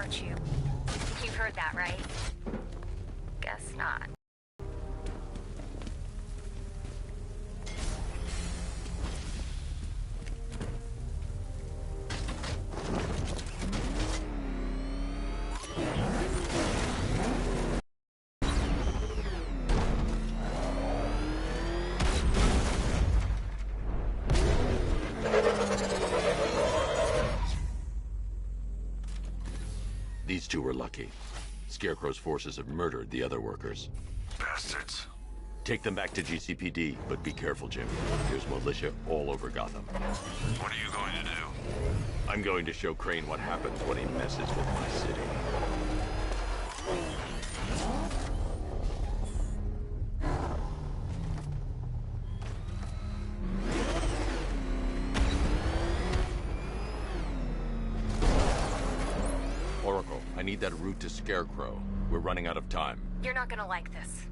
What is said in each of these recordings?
hurt you. You've heard that, right? Guess not. These two were lucky. Scarecrow's forces have murdered the other workers. Bastards. Take them back to GCPD, but be careful, Jim. There's militia all over Gotham. What are you going to do? I'm going to show Crane what happens when he messes with my city. Oracle, I need that route to Scarecrow. We're running out of time. You're not gonna like this.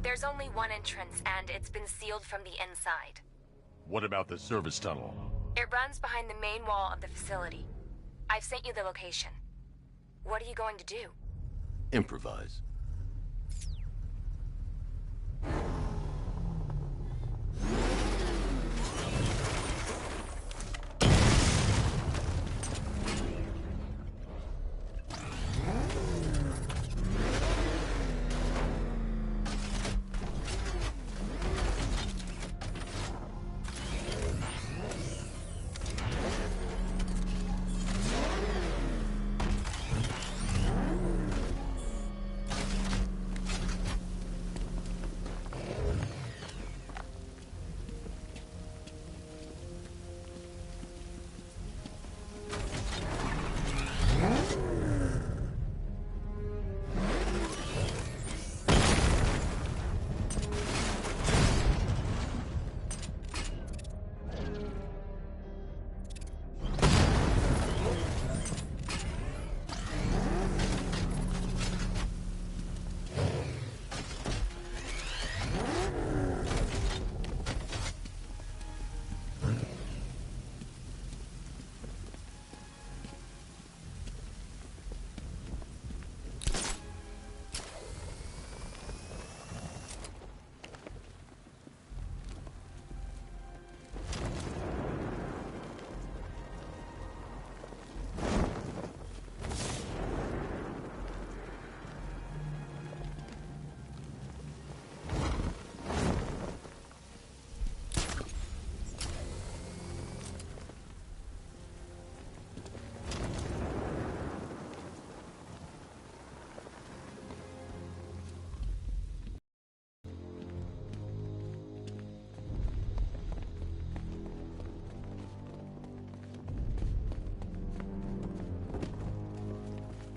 There's only one entrance, and it's been sealed from the inside. What about the service tunnel? It runs behind the main wall of the facility. I've sent you the location. What are you going to do? Improvise.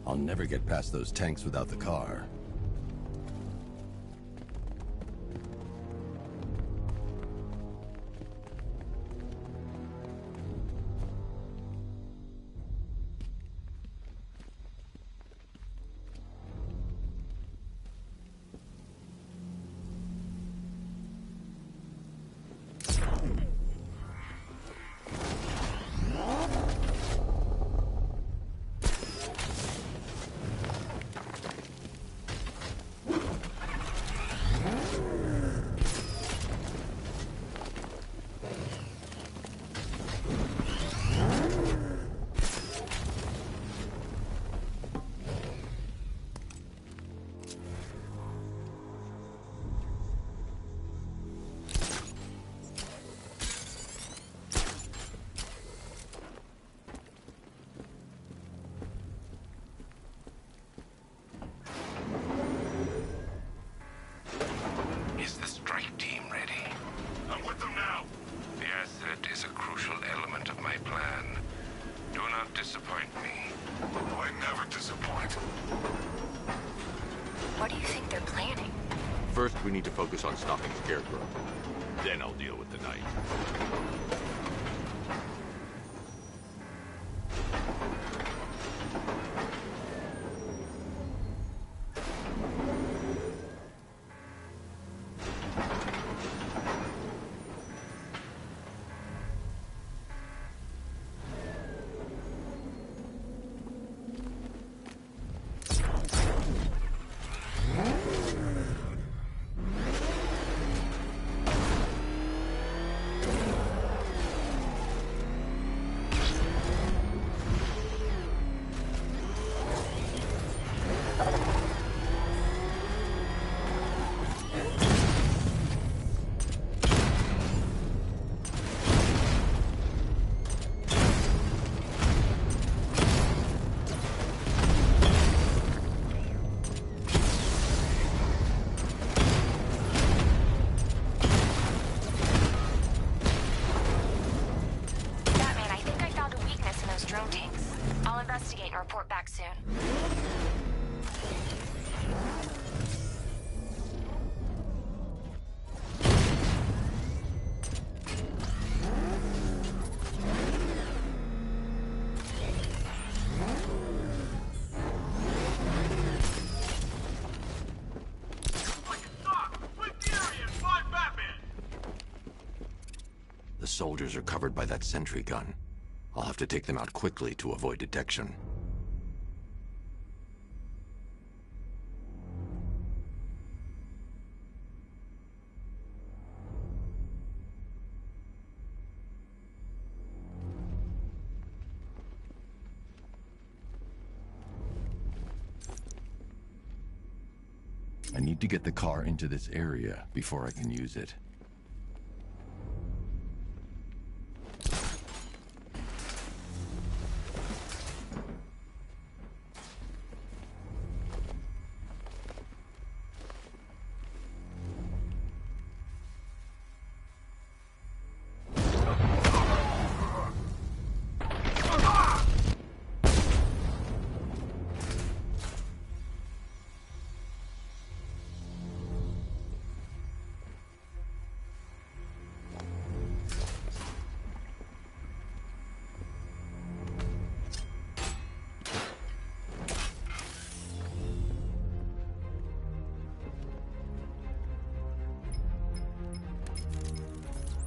I'll never get past those tanks without the car. What do you think they're planning? First, we need to focus on stopping Scarecrow. Then I'll deal with the Knight. The soldiers are covered by that sentry gun. I'll have to take them out quickly to avoid detection. I need to get the car into this area before I can use it.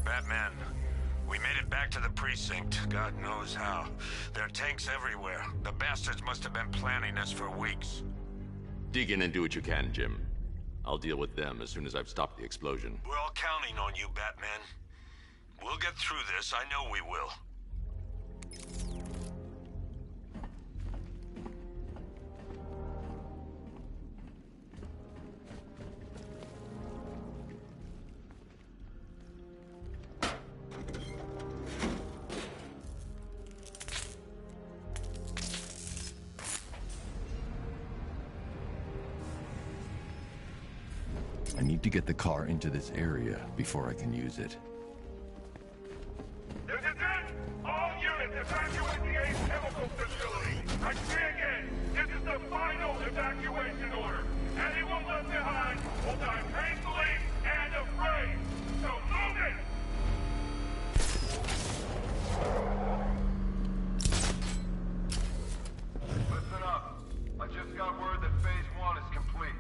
Batman, we made it back to the precinct, God knows how. There are tanks everywhere. The bastards must have been planning this for weeks. Dig in and do what you can, Jim. I'll deal with them as soon as I've stopped the explosion. We're all counting on you, Batman. We'll get through this, I know we will. I need to get the car into this area before I can use it. This is it! All units evacuate the Ace Chemical Facility! I say again, this is the final evacuation order! Anyone left behind will die painfully and afraid! So move it! Listen up. I just got word that Phase 1 is complete.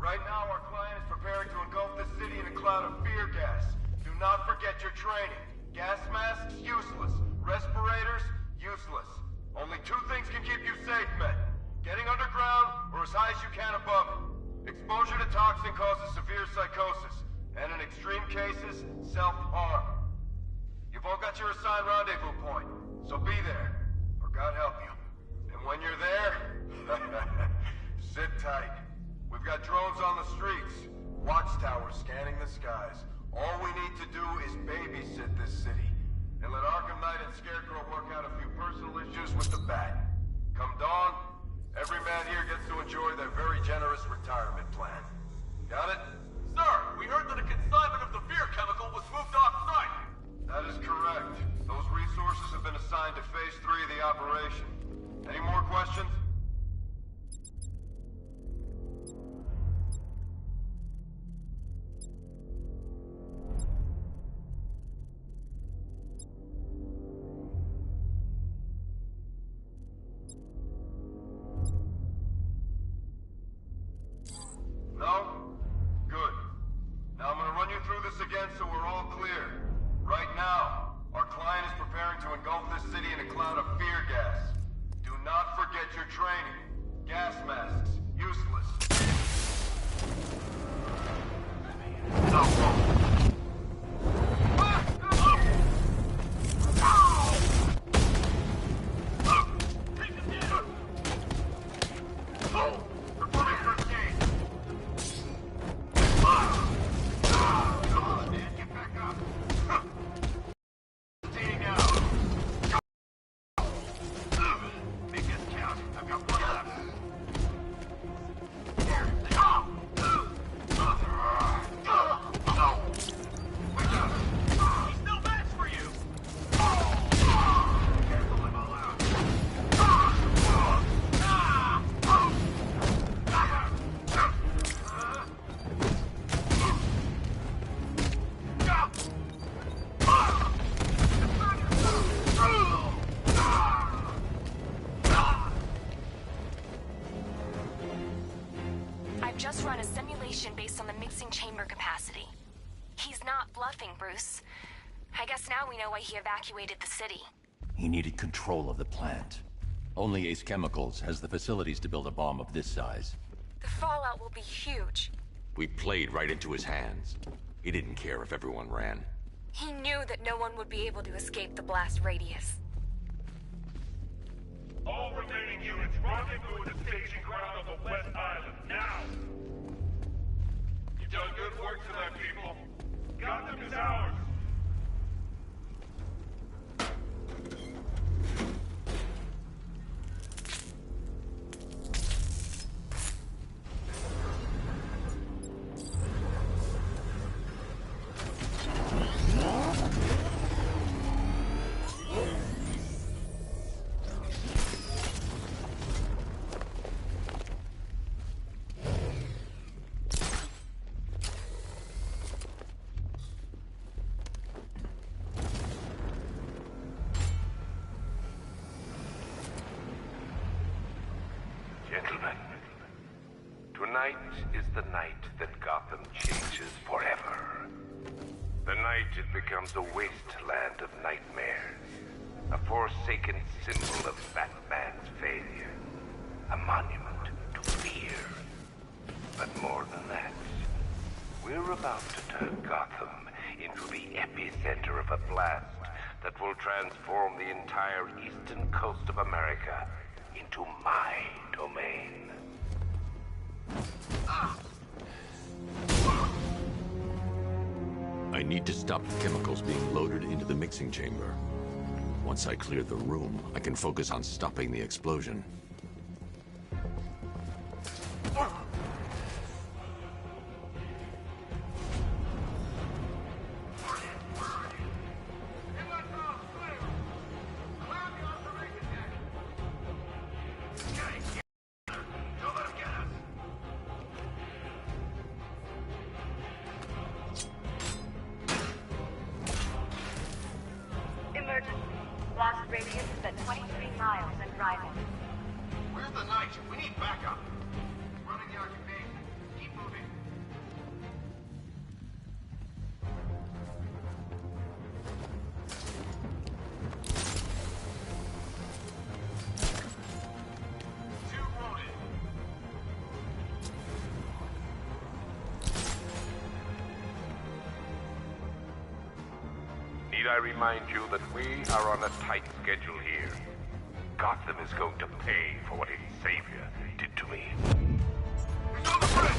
Right now, our client is preparing to engulf the city in a cloud of fear gas. Do not forget your training. Gas masks, useless. Respirators, useless. Only two things can keep you safe, men. Getting underground, or as high as you can above it. Exposure to toxin causes severe psychosis, and in extreme cases, self-harm. You've all got your assigned rendezvous point, so be there, or God help you. And when you're there, sit tight. We've got drones on the streets, watchtowers scanning the skies. All we need to do is babysit this city, and let Arkham Knight and Scarecrow work out a few personal issues with the Bat. Come dawn, every man here gets to enjoy their very generous retirement plan. Got it? Sir, we heard that a consignment of the fear chemical was moved off-site. That is correct. Those resources have been assigned to Phase 3 of the operation. Any more questions? No? Good. Now I'm gonna run you through this again so we're all clear. Right now, our client is preparing to engulf this city in a cloud of fear gas. Do not forget your training. Gas masks, useless. Performing first aid. Come on, man, get back up. Staying out. Make this count. I've got one left. just run a simulation based on the mixing chamber capacity. He's not bluffing, Bruce. I guess now we know why he evacuated the city. He needed control of the plant. Only Ace Chemicals has the facilities to build a bomb of this size. The fallout will be huge. We played right into his hands. He didn't care if everyone ran. He knew that no one would be able to escape the blast radius. All remaining units, rendezvous at the staging ground on the West Island, now! You've done good work tonight, people. Gotham is ours! Gentlemen, tonight is the night that Gotham changes forever. The night it becomes a wasteland of nightmares, a forsaken symbol of Batman's failure, a monument to fear. But more than that, we're about to turn Gotham into the epicenter of a blast that will transform the entire eastern coast of America into my domain. I need to stop the chemicals being loaded into the mixing chamber. Once I clear the room, I can focus on stopping the explosion. Emergency. Blast radius is at 23 miles and driving. Where's the night? We need backup. Running the occupation. Keep moving. Two wounded. Need I remind you that we are on a tight schedule here? Gotham is going to pay for what its savior did to me. He's on the bridge!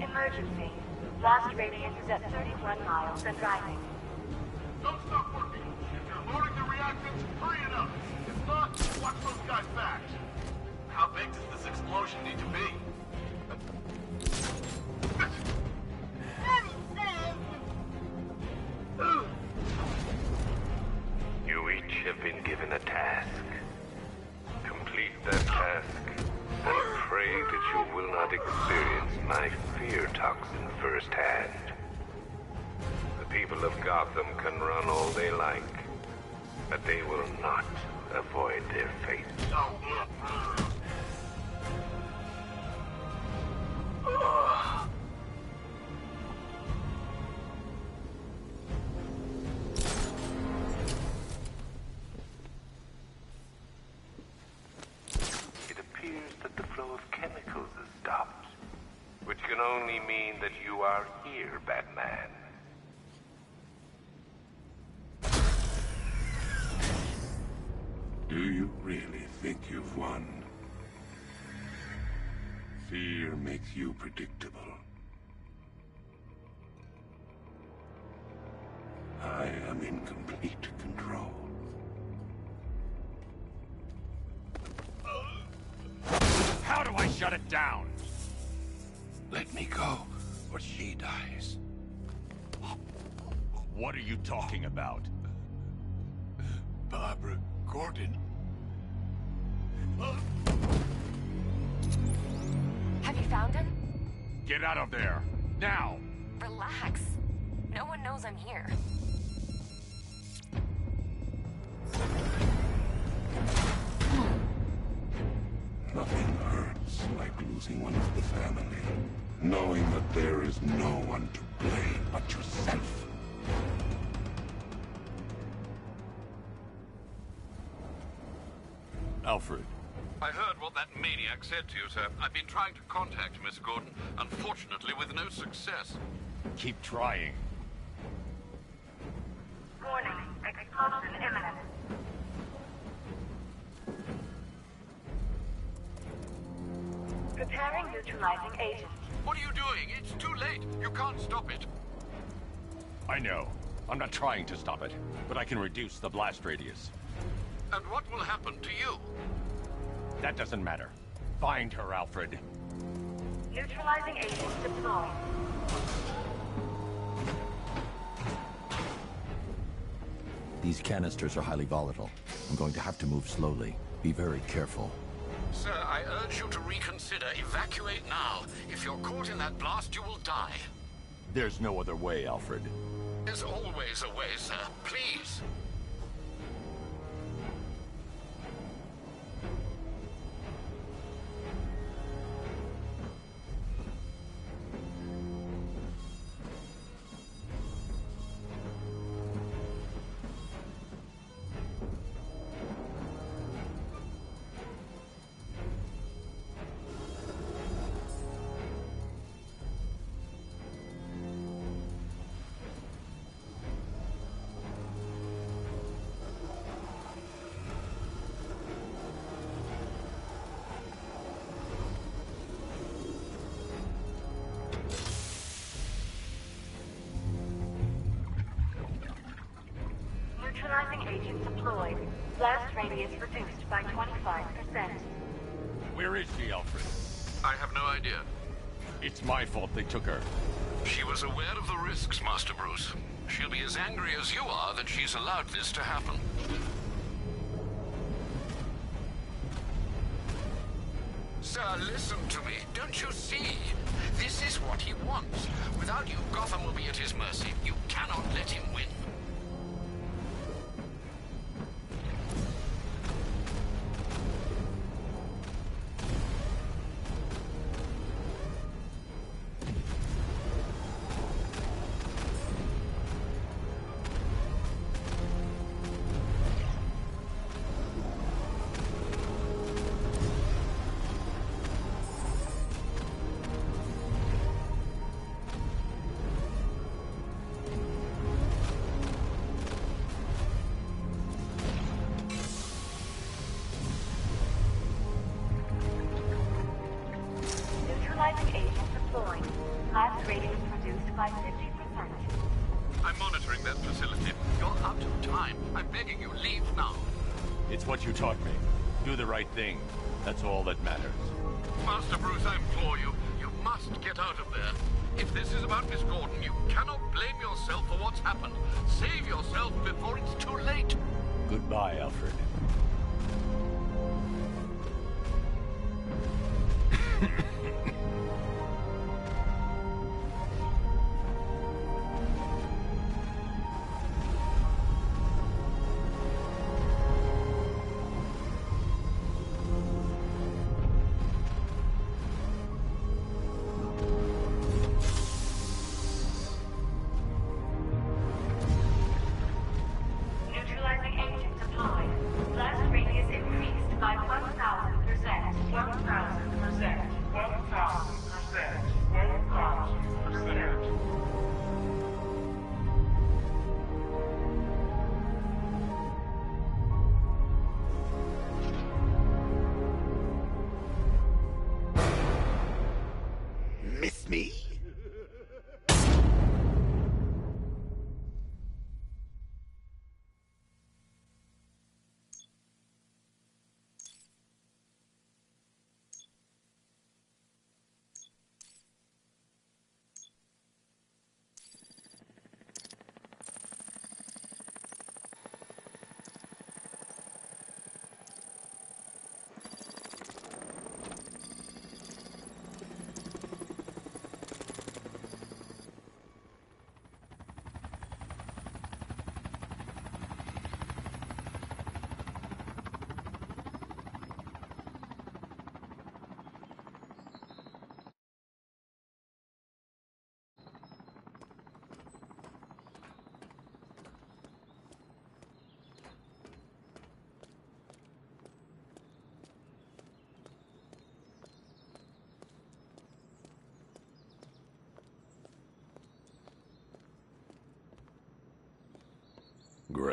Emergency. Blast radius is at 31 miles and driving. Don't stop working. If you're loading the reactants, hurry it up. If not, watch those guys back. How big does this explosion need to be? You each have been given a task. Complete that task, and pray that you will not experience my fear toxin firsthand. The people of Gotham can run all they like, but they will not avoid their fate. It appears that the flow of chemicals has stopped, which can only mean that you are here, Batman. Do you really think you've won? Fear makes you predictable. I am in complete control. How do I shut it down? Let me go, or she dies. What are you talking about? Barbara Gordon. Have you found him? Get out of there! Now! Relax. No one knows I'm here. Nothing hurts like losing one of the family. Knowing that there is no one to blame but yourself. Alfred. I heard what that maniac said to you, sir. I've been trying to contact Miss Gordon, unfortunately with no success. Keep trying. Warning, explosion imminent. Preparing neutralizing agent. What are you doing? It's too late. You can't stop it. I know. I'm not trying to stop it, but I can reduce the blast radius. And what will happen to you? That doesn't matter. Find her, Alfred. Neutralizing agent deployed. These canisters are highly volatile. I'm going to have to move slowly. Be very careful. Sir, I urge you to reconsider. Evacuate now. If you're caught in that blast, you will die. There's no other way, Alfred. There's always a way, sir. Please. Neutralizing agent deployed. Blast radius reduced by 25%. Where is she, Alfred? I have no idea. It's my fault they took her. She was aware of the risks, Master Bruce. She'll be as angry as you are that she's allowed this to happen. Sir, listen to me. Don't you see? This is what he wants. Without you, Gotham will be at his mercy. You cannot let him win. Neutralizing agent deployed. Blast radius reduced by 50%. I'm monitoring that facility. You're out of time. I'm begging you, leave now. It's what you taught me. Do the right thing. That's all that matters. Master Bruce, I implore you, you must get out of there. If this is about Miss Gordon, you cannot blame yourself for what's happened. Save yourself before it's too late. Goodbye, Alfred. Neutralizing agent deployed. Blast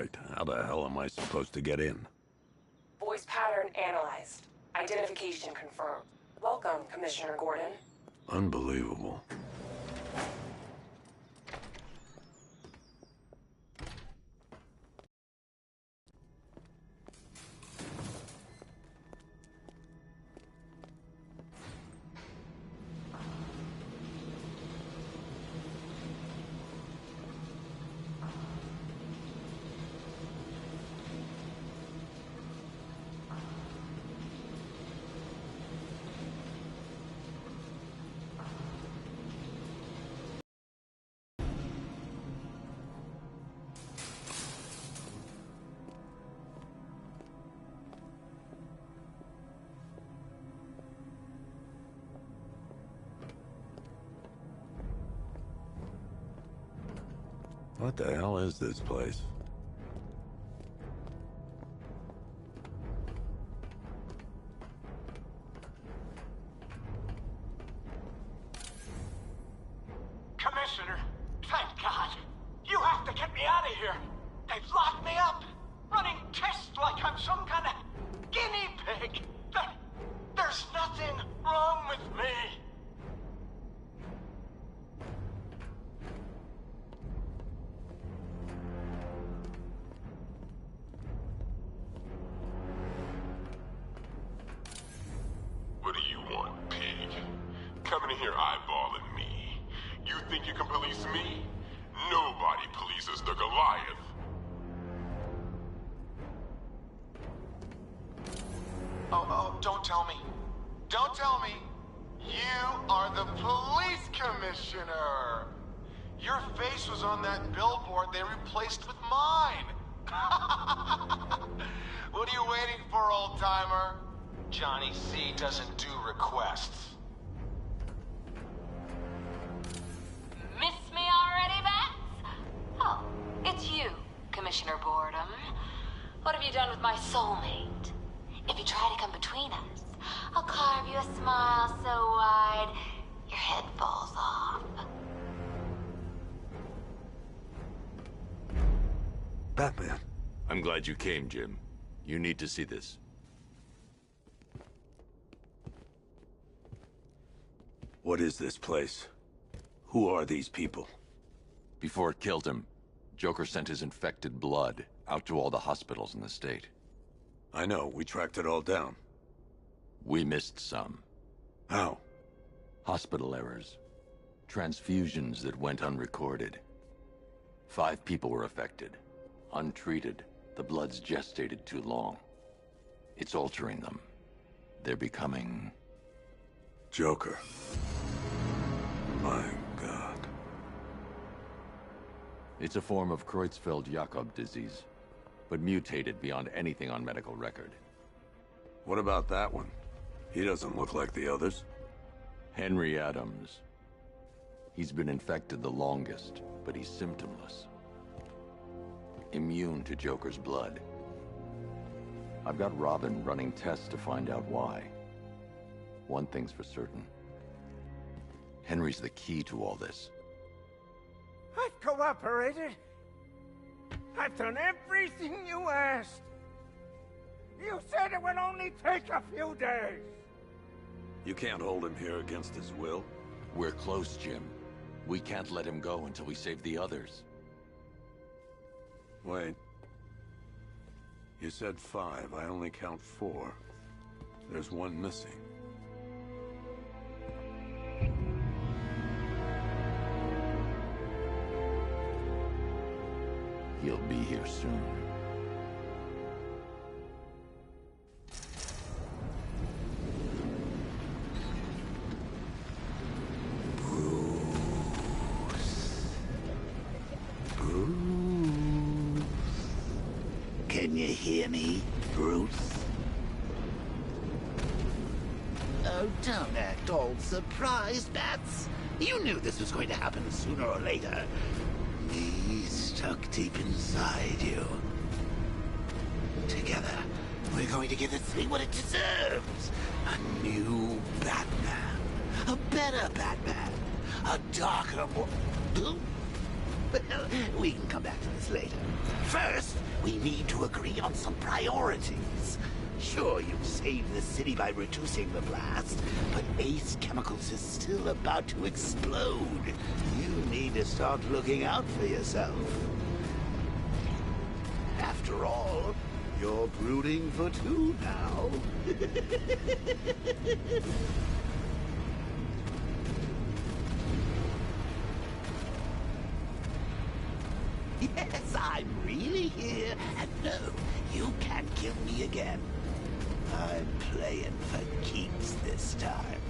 right. How the hell am I supposed to get in? Voice pattern analyzed. Identification confirmed. Welcome, Commissioner Gordon. Unbelievable. What the hell is this place? Commissioner, thank God. You have to get me out of here. They've locked me up, running tests like I'm some kind of guinea pig. There's nothing wrong with me. What do you want, pig? Coming in here eyeballing me. You think you can police me? Nobody polices the Goliath. Oh, don't tell me. Don't tell me. You are the police commissioner. Your face was on that billboard they replaced with mine. What are you waiting for, old-timer? Johnny C doesn't do requests. Miss me already, Bats? Oh, it's you, Commissioner Boredom. What have you done with my soulmate? If you try to come between us, I'll carve you a smile so wide, your head falls off. Batman. I'm glad you came, Jim. You need to see this. What is this place? Who are these people? Before it killed him, Joker sent his infected blood out to all the hospitals in the state. I know, we tracked it all down. We missed some. How? Hospital errors. Transfusions that went unrecorded. 5 people were affected. Untreated, the blood's gestated too long. It's altering them. They're becoming... Joker. My God. It's a form of Creutzfeldt-Jakob disease, but mutated beyond anything on medical record. What about that one? He doesn't look like the others. Henry Adams. He's been infected the longest, but he's symptomless. Immune to Joker's blood. I've got Robin running tests to find out why. One thing's for certain. Henry's the key to all this. I've cooperated. I've done everything you asked. You said it would only take a few days. You can't hold him here against his will. We're close, Jim. We can't let him go until we save the others. Wait. You said 5. I only count 4. There's one missing. He'll be here soon. Can you hear me, Bruce? Oh, don't act all surprised, Bats. You knew this was going to happen sooner or later. Me stuck deep inside you. Together, we're going to give this thing what it deserves. A new Batman. A better Batman. A darker, more... Well, we can come back to this later. First, we need to agree on some priorities. Sure, you've saved the city by reducing the blast, but Ace Chemicals is still about to explode. You need to start looking out for yourself. After all, you're brooding for two now. Yes, I'm really here, and no, you can't kill me again. I'm playing for keeps this time.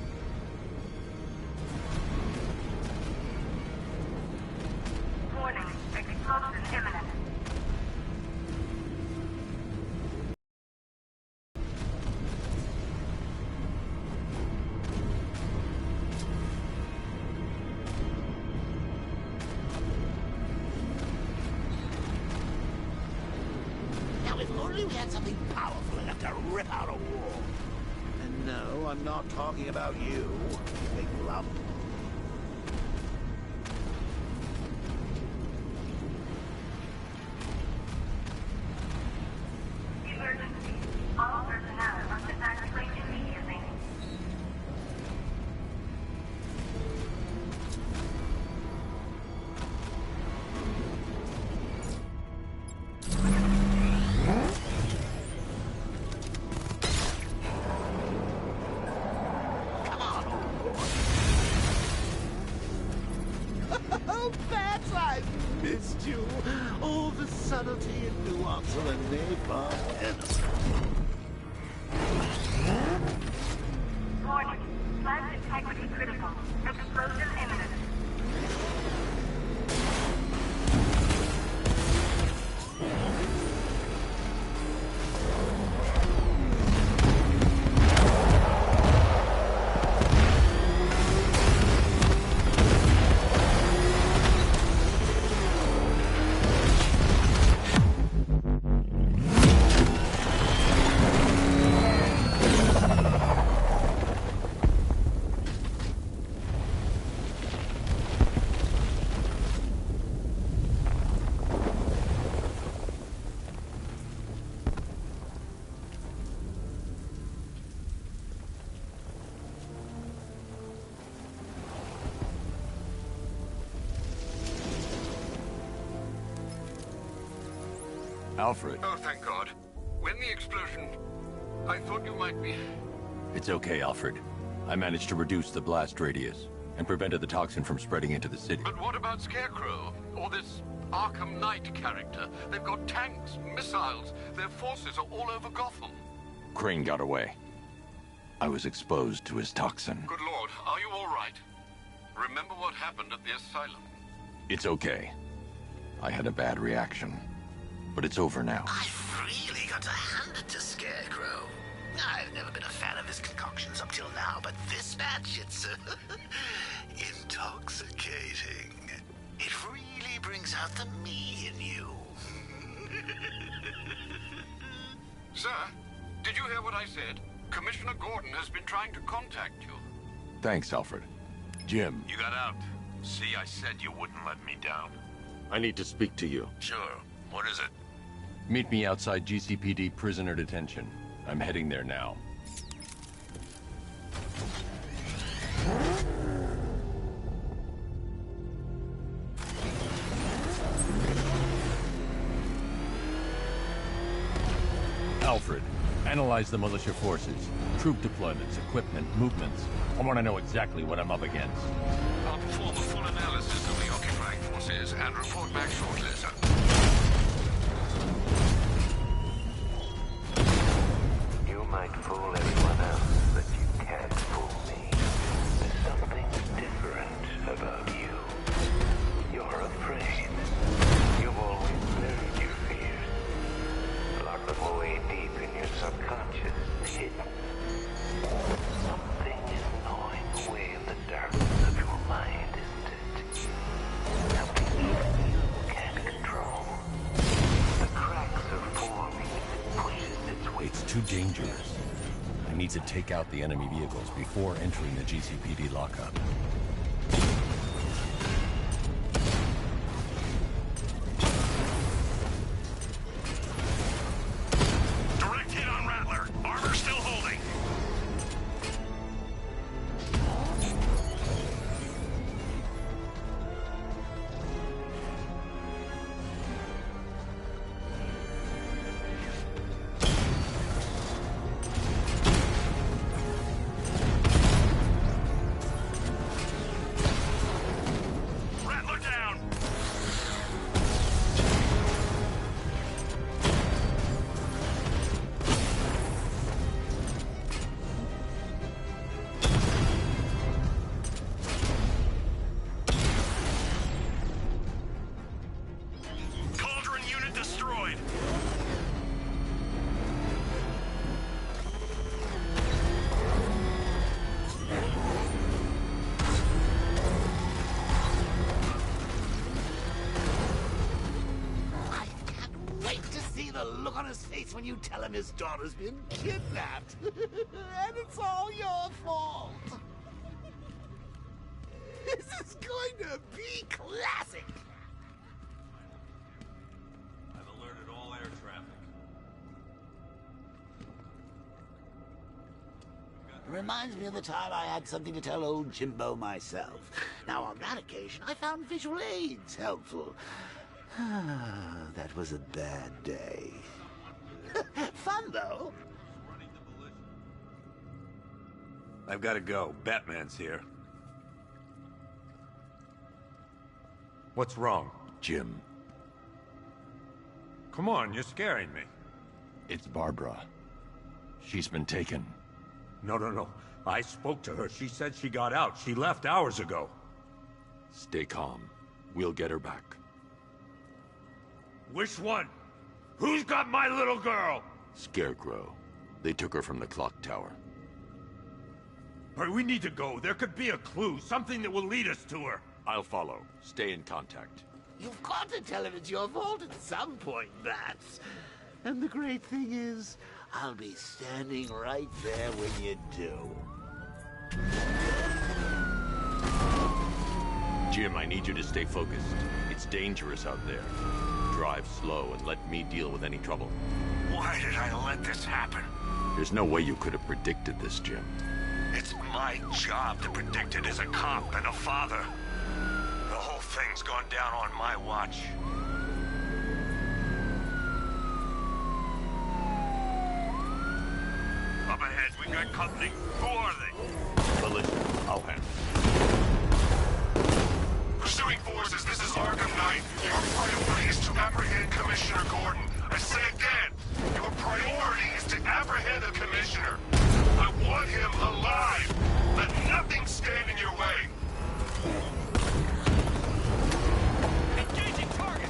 Warning, explosion imminent. Now, if only we had something powerful enough to rip out a wall. And no, I'm not talking about you, big lump. Emergency. All personnel must evacuate immediately. Oh, Bats, I've missed you. All the subtlety and nuance of a napalm enemy. Warning, plant integrity critical. Explosion imminent. Alfred. Oh, thank God. When the explosion... I thought you might be... It's okay, Alfred. I managed to reduce the blast radius and prevented the toxin from spreading into the city. But what about Scarecrow? Or this Arkham Knight character? They've got tanks, missiles. Their forces are all over Gotham. Crane got away. I was exposed to his toxin. Good Lord, are you all right? Remember what happened at the asylum? It's okay. I had a bad reaction. But it's over now. I've really got to hand it to Scarecrow. I've never been a fan of his concoctions up till now, but this batch, it's intoxicating. It really brings out the me in you. Sir, did you hear what I said? Commissioner Gordon has been trying to contact you. Thanks, Alfred. Jim. You got out. See, I said you wouldn't let me down. I need to speak to you. Sure. What is it? Meet me outside GCPD prisoner detention. I'm heading there now. Alfred, analyze the militia forces, troop deployments, equipment, movements. I want to know exactly what I'm up against. I'll perform a full analysis of the occupying forces and report back shortly, sir. You might fool everyone else, but you can't fool me. There's something different about you. You're afraid. You've always lived your fears. Lock them away deep in your subconscious, hidden. Something is gnawing away in the darkness of your mind, isn't it? Something even you can't control. The cracks are forming as it pushes its way. It's too dangerous. I need to take out the enemy vehicles before entering the GCPD lockup. look on his face when you tell him his daughter's been kidnapped. And it's all your fault. This is going to be classic. I've alerted all air traffic. It reminds me of the time I had something to tell old Jimbo myself. Now, on that occasion, I found visual aids helpful. That was a bad day. Fun, though. I've got to go. Batman's here. What's wrong? Jim. Come on, you're scaring me. It's Barbara. She's been taken. No. I spoke to her. She said she got out. She left hours ago. Stay calm. We'll get her back. Which one? Who's got my little girl? Scarecrow. They took her from the clock tower. All right, we need to go. There could be a clue, something that will lead us to her. I'll follow. Stay in contact. You've got to tell him it's your fault at some point, Bats. And the great thing is, I'll be standing right there when you do. Jim, I need you to stay focused. It's dangerous out there. Drive slow and let me deal with any trouble. Why did I let this happen? There's no way you could have predicted this, Jim. It's my job to predict it as a cop and a father. The whole thing's gone down on my watch. Up ahead, we got company. Who are they? Militia. I'll handle it. Pursuing forces, this is Arkham Knight. Your priority is to apprehend Commissioner Gordon. I say again, your priority is to apprehend the Commissioner. I want him alive. Let nothing stand in your way. Engaging target!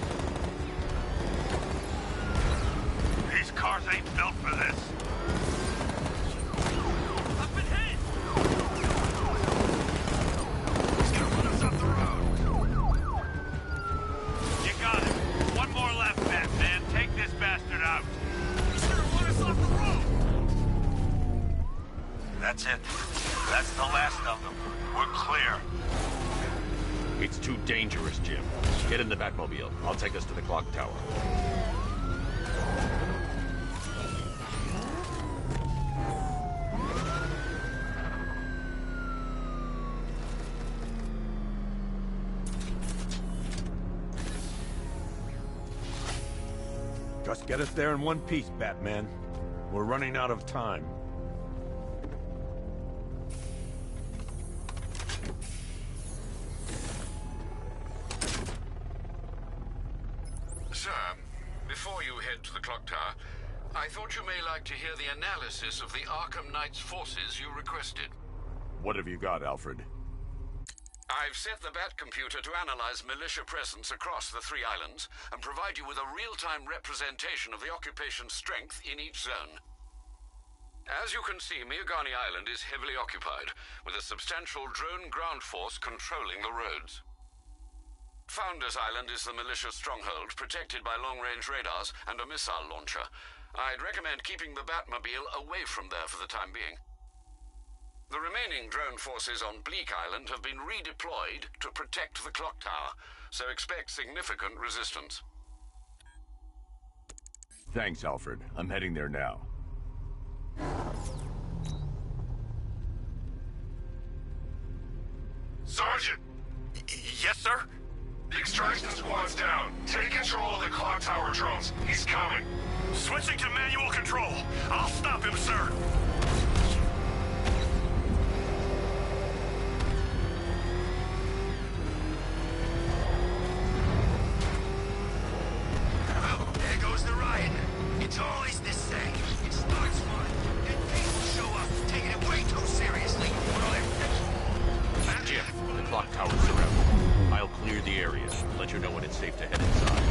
These cars ain't built for this. Up ahead! He's gonna run us off the road. You got it. One more left, Batman. Take this bastard out. He's gonna run us off the road. That's it. That's the last of them. We're clear. It's too dangerous, Jim. Get in the Batmobile. I'll take us to the clock tower. Just get us there in one piece, Batman. We're running out of time. Sir, before you head to the clock tower, I thought you may like to hear the analysis of the Arkham Knight's forces you requested. What have you got, Alfred? I've set the Bat computer to analyze militia presence across the 3 islands and provide you with a real-time representation of the occupation strength in each zone. As you can see, Miagani Island is heavily occupied, with a substantial drone ground force controlling the roads. Founders Island is the militia stronghold, protected by long-range radars and a missile launcher. I'd recommend keeping the Batmobile away from there for the time being. The remaining drone forces on Bleak Island have been redeployed to protect the clock tower, so expect significant resistance. Thanks, Alfred. I'm heading there now. Sergeant! Yes, sir? The extraction squad's down. Take control of the clock tower drones. He's coming. Switching to manual control. I'll stop him, sir. There goes the riot. It's always the same. It starts one, then people show up, taking it way too seriously. Jim, the clock tower's surrounded. I'll clear the area and let you know when it's safe to head inside.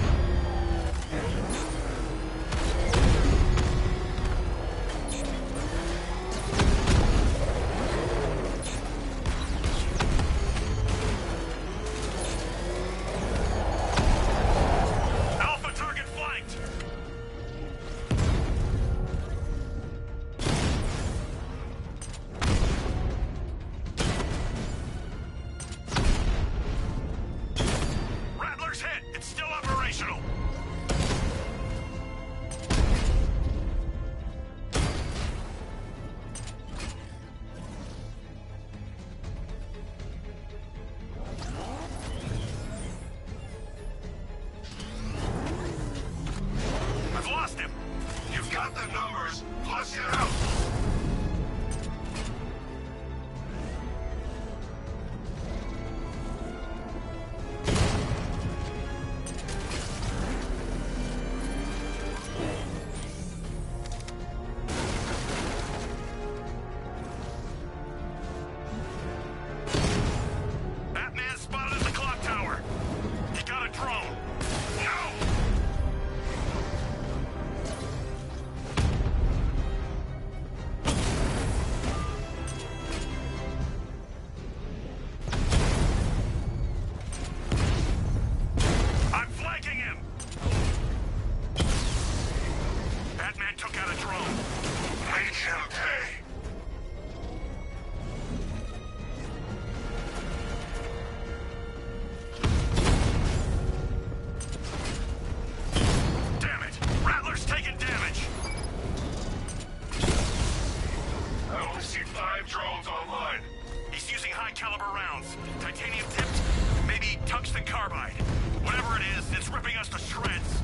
He's ripping us to shreds.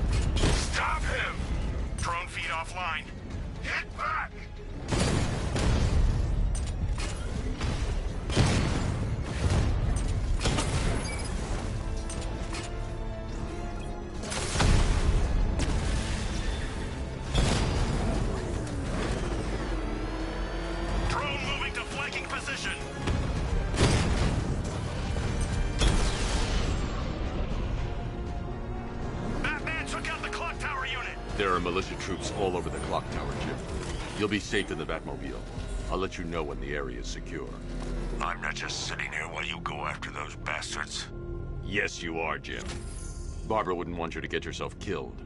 Stop him! Drone feed offline. Hit back! Drone moving to flanking position. Batman took out the clock tower unit. There are militia troops all over the clock tower, Jim. You'll be safe in the Batmobile. I'll let you know when the area is secure. I'm not just sitting here while you go after those bastards. Yes, you are, Jim. Barbara wouldn't want you to get yourself killed.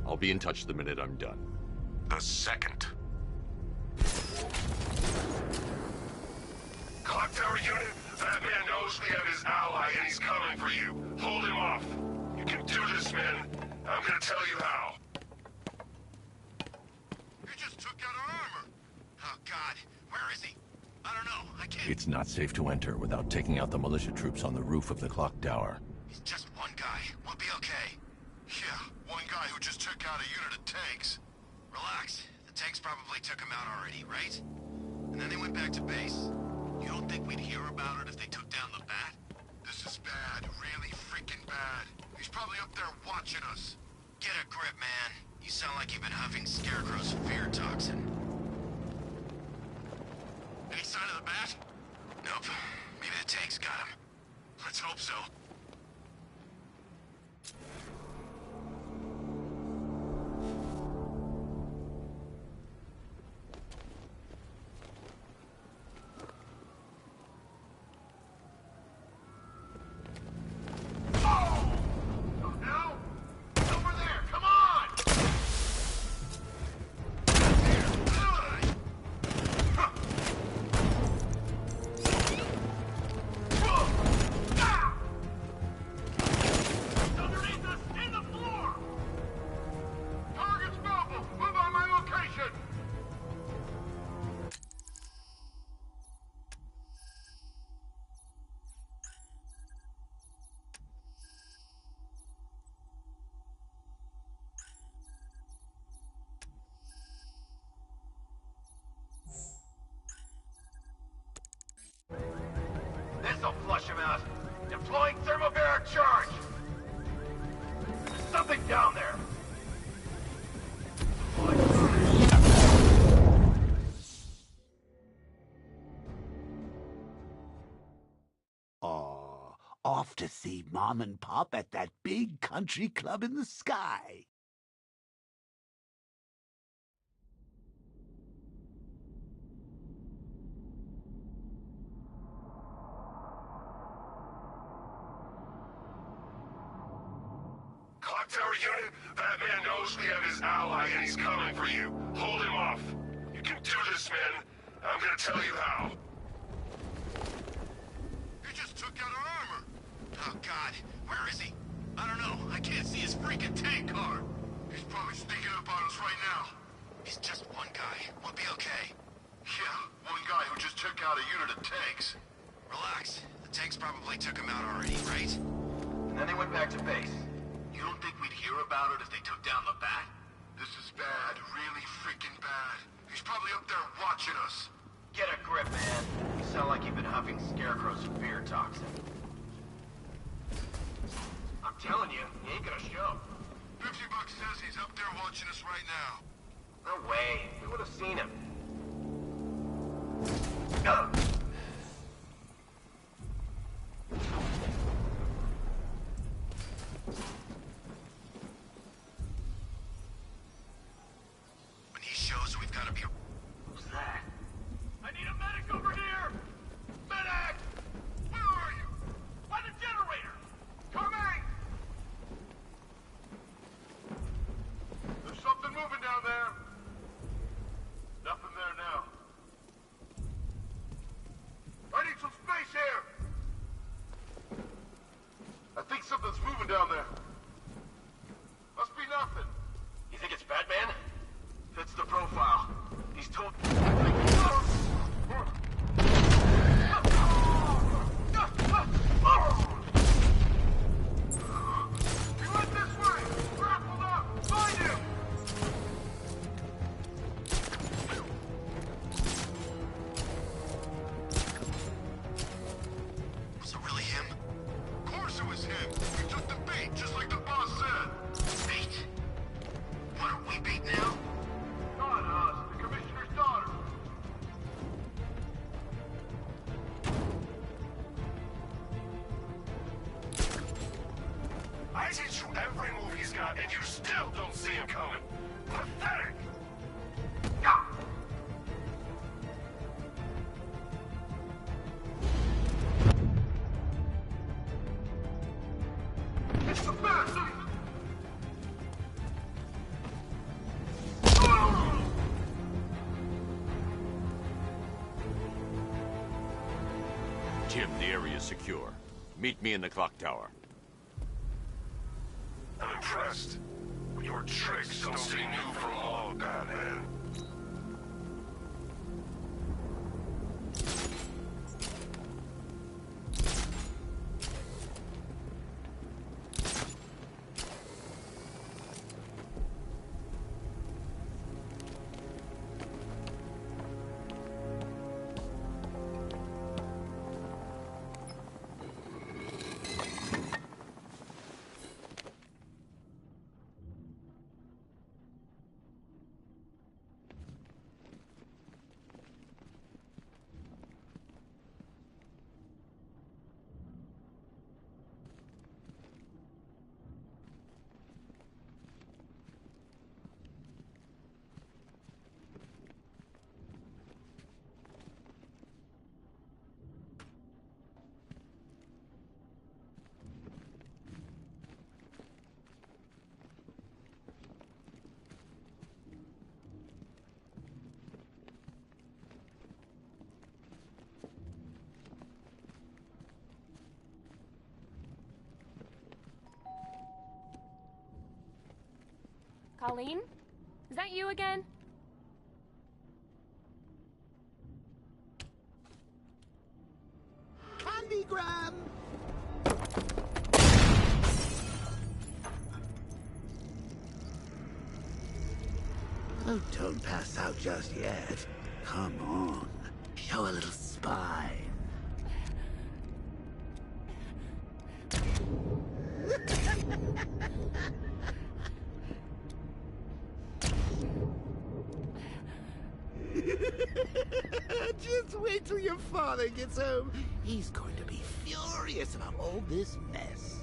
I'll be in touch the minute I'm done. The second. Clock tower unit, that man knows we have his ally and he's coming for you. Hold him off. You can do this, man. I'm gonna tell you how. You just took out our armor. Oh, God. Where is he? I don't know. I can't... It's not safe to enter without taking out the militia troops on the roof of the clock tower. He's just one guy. We'll be okay. Yeah, one guy who just took out a unit of tanks. Relax. The tanks probably took him out already, right? And then they went back to base. You don't think we'd hear about it if they took down the Bat? This is bad, really freaking bad. He's probably up there watching us. Get a grip, man. You sound like you've been huffing Scarecrow's fear toxin. Any sign of the Bat? Nope. Maybe the tanks got him. Let's hope so. This'll flush him out. Deploying thermobaric charge. There's something down there. Oh, off to see Mom and Pop at that big country club in the sky. Clock tower unit, that man knows we have his ally and he's coming for you. Hold him off. You can do this, man. I'm gonna tell you how. You just took out our armor. Oh, God. Where is he? I don't know. I can't see his freaking tank car. He's probably sneaking up on us right now. He's just one guy. We'll be okay. Yeah, one guy who just took out a unit of tanks. Relax. The tanks probably took him out already, right? And then they went back to base. You don't think we'd hear about it if they took down the Bat? This is bad, really freaking bad. He's probably up there watching us. Get a grip, man. You sound like you've been huffing Scarecrow's fear toxin. I'm telling you, he ain't gonna show. $50 says he's up there watching us right now. No way. We would have seen him. When he shows, we've got to be... Who's that? I need a medic over here! Medic! Where are you? By the generator! Coming! There's something moving down there. Nothing there now. I need some space here. I think something's moving down there. Must be nothing. You think it's Batman? Fits the profile. He's told... You let this him. You took the bait, just like the boss said. Bait? What are we bait now? Not us, the Commissioner's daughter. I teach you every move he's got, and you still don't see him coming. Pathetic! It's the best! Jim, the area is secure. Meet me in the clock tower. I'm impressed. But your tricks don't seem new for long, Batman. Colleen? Is that you again? Candygram! Oh, don't pass out just yet. Come on. Show a little spine. Just wait till your father gets home. He's going to be furious about all this mess.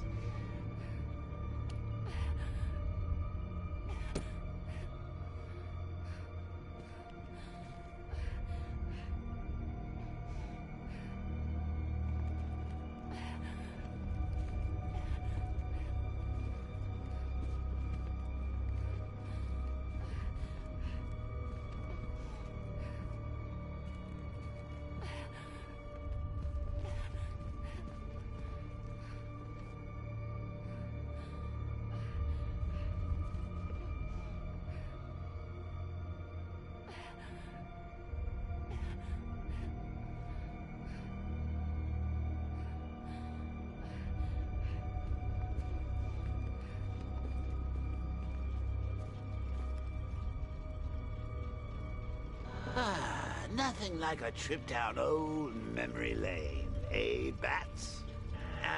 Nothing like a trip down old memory lane, eh, Bats?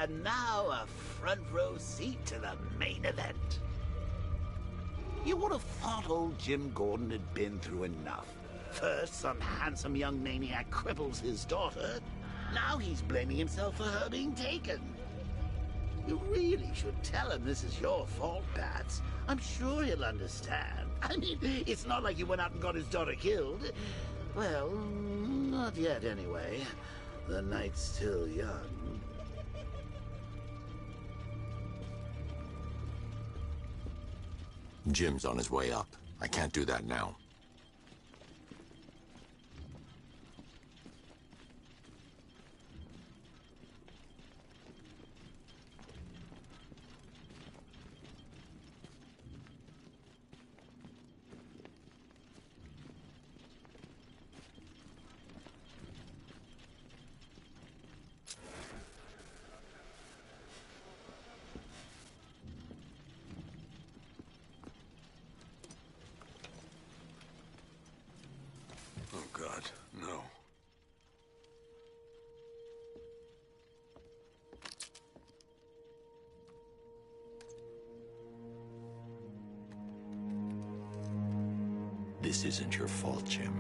And now a front row seat to the main event. You would have thought old Jim Gordon had been through enough. First, some handsome young maniac cripples his daughter. Now he's blaming himself for her being taken. You really should tell him this is your fault, Bats. I'm sure he'll understand. I mean, it's not like you went out and got his daughter killed. Well, not yet anyway. The night's still young. Jim's on his way up. I can't do that now. This isn't your fault, Jim.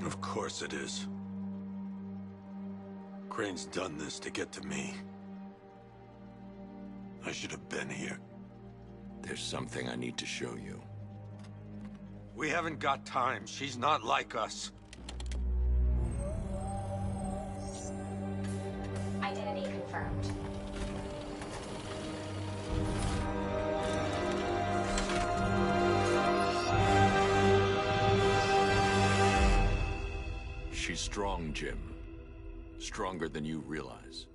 Of course it is. Crane's done this to get to me. I should have been here. There's something I need to show you. We haven't got time. She's not like us. Identity confirmed. She's strong, Jim. Stronger than you realize.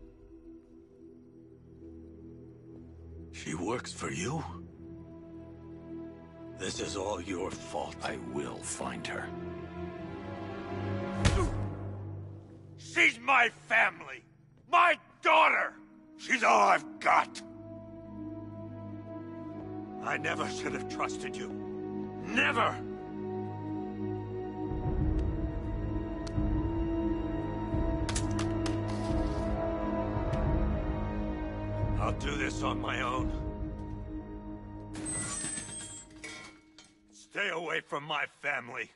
She works for you? This is all your fault. I will find her. She's my family! My daughter! She's all I've got! I never should have trusted you. Never! I'll do this on my own. Stay away from my family.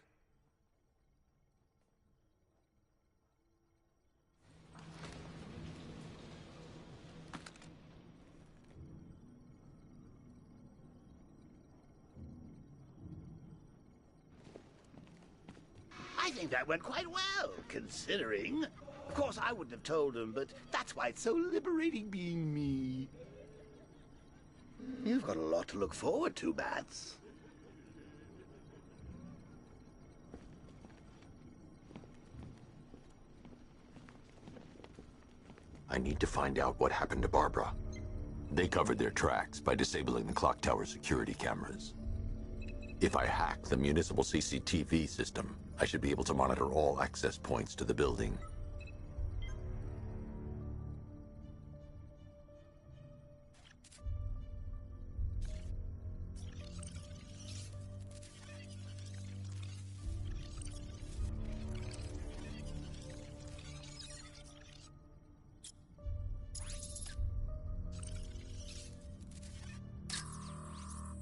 I think that went quite well, considering. Of course, I wouldn't have told him, but that's why it's so liberating being me. You've got a lot to look forward to, Bats. I need to find out what happened to Barbara. They covered their tracks by disabling the clock tower security cameras. If I hack the municipal CCTV system, I should be able to monitor all access points to the building.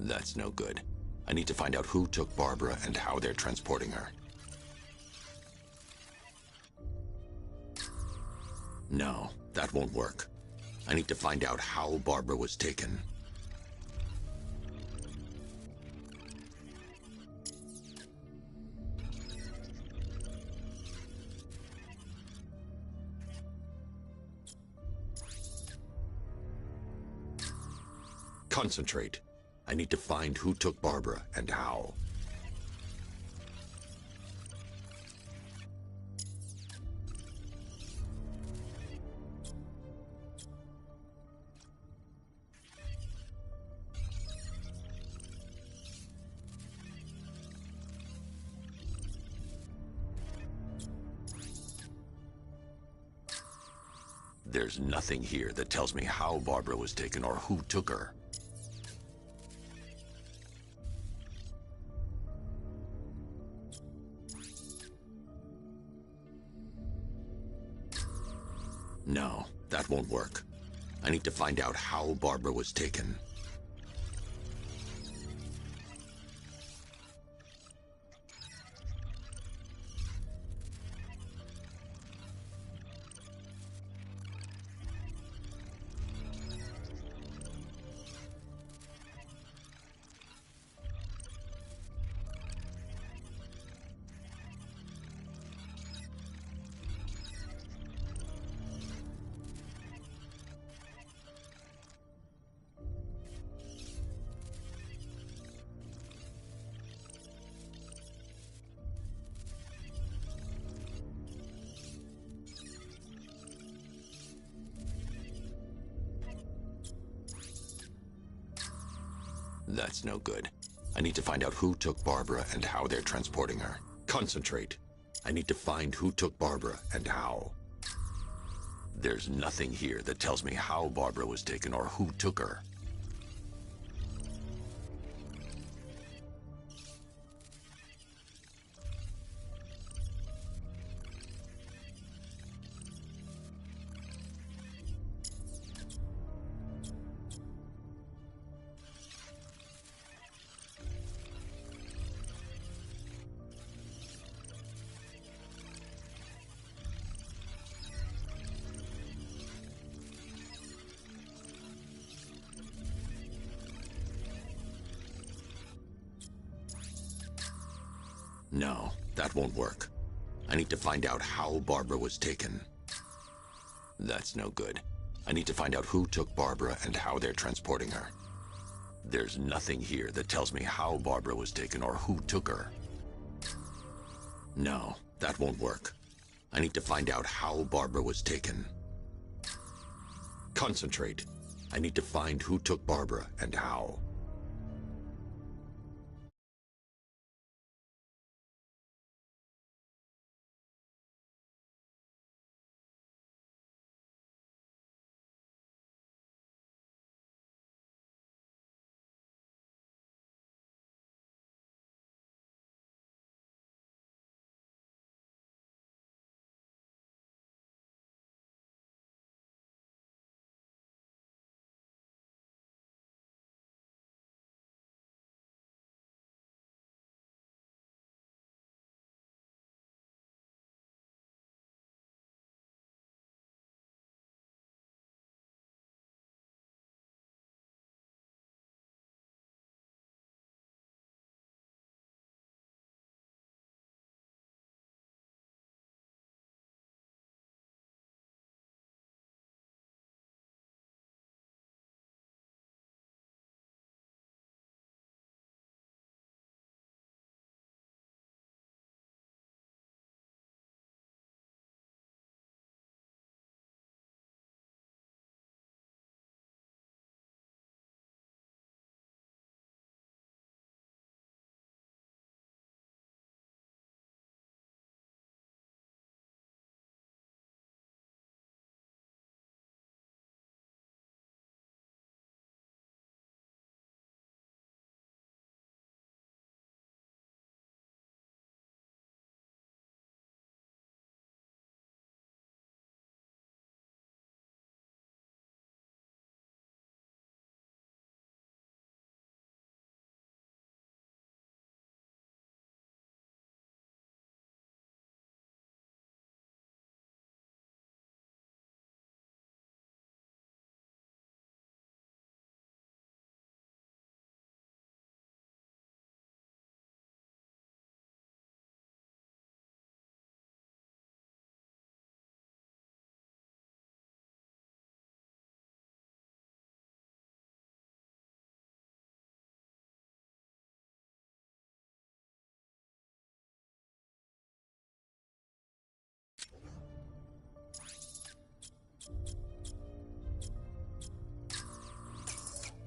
That's no good. I need to find out who took Barbara and how they're transporting her. No, that won't work. I need to find out how Barbara was taken. Concentrate. I need to find who took Barbara and how. There's nothing here that tells me how Barbara was taken or who took her. No, that won't work. I need to find out how Barbara was taken. That's no good. I need to find out who took Barbara and how they're transporting her. Concentrate. I need to find who took Barbara and how. There's nothing here that tells me how Barbara was taken or who took her. No, that won't work. I need to find out how Barbara was taken. That's no good. I need to find out who took Barbara and how they're transporting her. There's nothing here that tells me how Barbara was taken or who took her. No, that won't work. I need to find out how Barbara was taken. Concentrate. I need to find who took Barbara and how.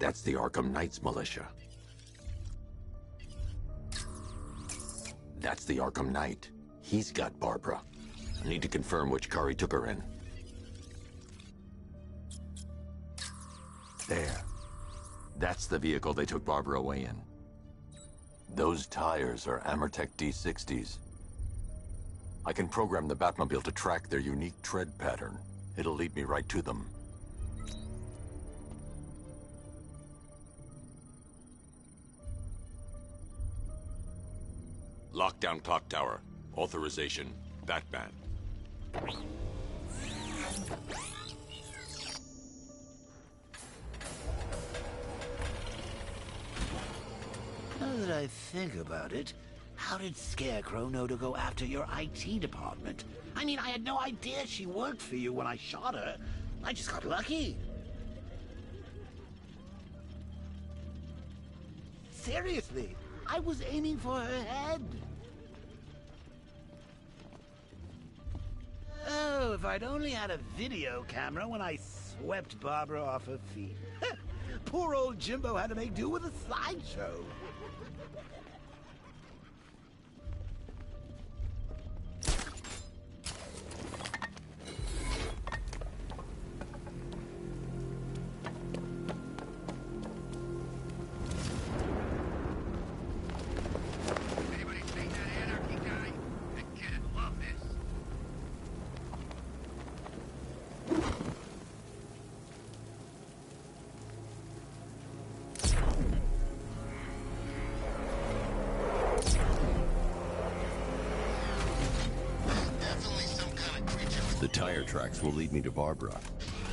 That's the Arkham Knight's militia. That's the Arkham Knight. He's got Barbara. I need to confirm which car he took her in. There. That's the vehicle they took Barbara away in. Those tires are Amertech D60s. I can program the Batmobile to track their unique tread pattern. It'll lead me right to them. Lockdown clock tower. Authorization, Batman. Now that I think about it, how did Scarecrow know to go after your IT department? I mean, I had no idea she worked for you when I shot her. I just got lucky. Seriously, I was aiming for her head. Oh, if I'd only had a video camera when I swept Barbara off her feet. Poor old Jimbo had to make do with a slideshow. The tire tracks will lead me to Barbara.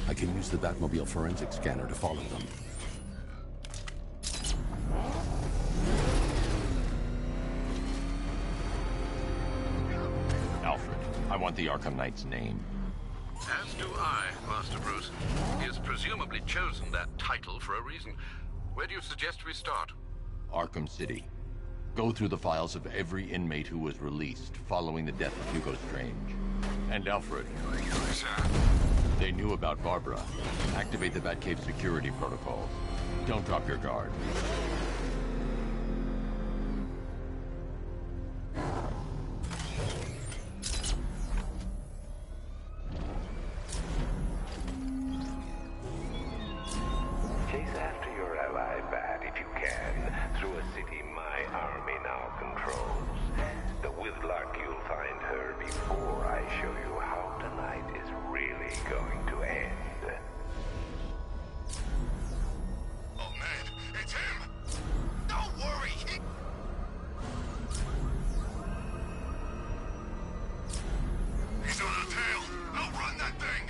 I can use the Batmobile forensic scanner to follow them. want the Arkham Knight's name. As do I, Master Bruce. He has presumably chosen that title for a reason. Where do you suggest we start? Arkham City. Go through the files of every inmate who was released following the death of Hugo Strange. And Alfred. Sir. They knew about Barbara. Activate the Batcave security protocols. Don't drop your guard. Chase after your ally Bat if you can, through a city my army now controls. But with luck you'll find her before I show you how tonight is really going to end. Oh man, it's him! Don't worry, he's on the tail! Outrun that thing!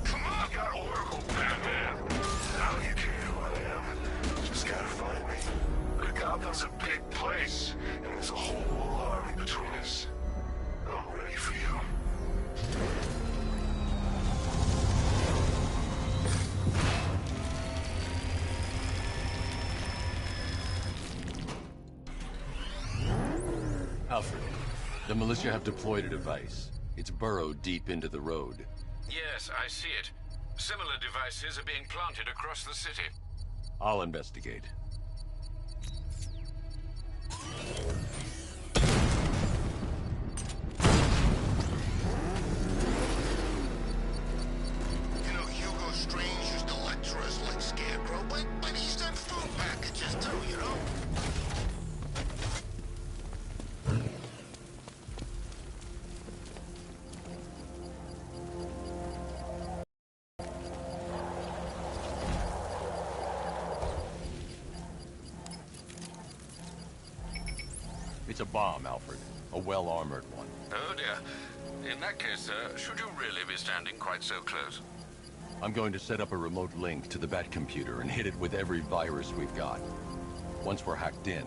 Come on! I got Oracle, Batman! Now you can know who I am. Just gotta find me. But Gotham's a big place, and there's a whole army between us. I'm ready for you. Alfred, the militia have deployed a device. It's burrowed deep into the road. Yes, I see it. Similar devices are being planted across the city. I'll investigate. You know, Hugo Strange used to lecture us like Scarecrow, but he sent food packages too, you know? It's a bomb, Alfred. A well-armored one. Oh dear. In that case, sir, should you really be standing quite so close? I'm going to set up a remote link to the Bat computer and hit it with every virus we've got. Once we're hacked in,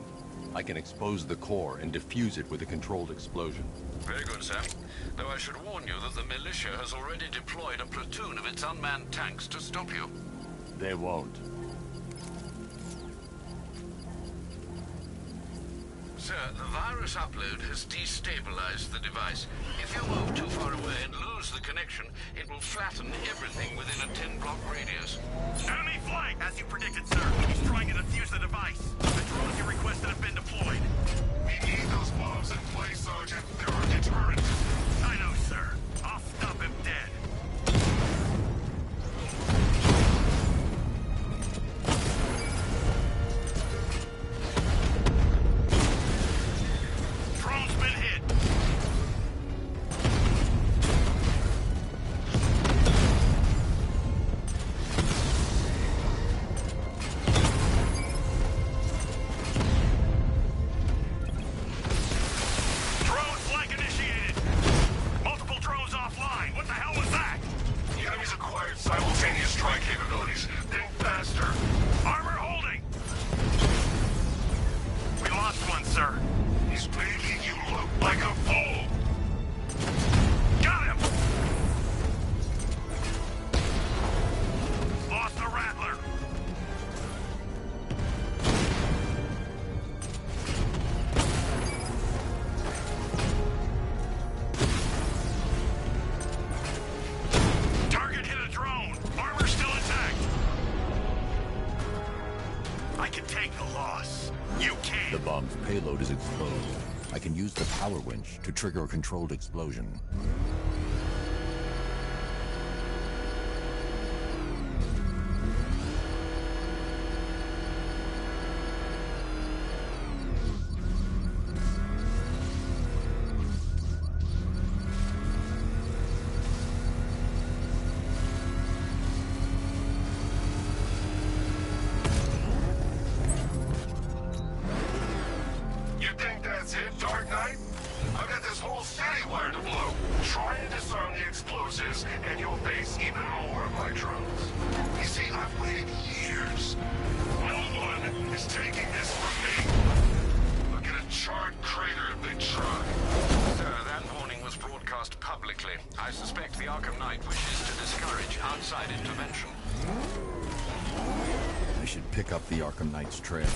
I can expose the core and defuse it with a controlled explosion. Very good, sir. Though I should warn you that the militia has already deployed a platoon of its unmanned tanks to stop you. They won't. Sir, the virus upload has destabilized the device. If you move too far away and lose the connection, it will flatten everything within a 10-block radius. Enemy flank! As you predicted, sir. He's trying to defuse the device. The drones you requested have been deployed. We need those bombs in place, Sergeant. They're our deterrent. I know, sir. I'll stop him dead. Drone's been hit. Drone flank initiated. Multiple drones offline. What the hell was that? The enemy's acquired simultaneous strike capabilities. Think faster. Armor holding. We lost one, sir. He's making you look like a fool. Got him! Lost the Rattler. Target hit a drone. Armor still intact. I can take the loss. You can't. The bomb's payload is exposed. I can use the power winch to trigger a controlled explosion. You think that's it, Dark Knight? I've got this whole city wired to blow. Try pick up the Arkham Knight's trail.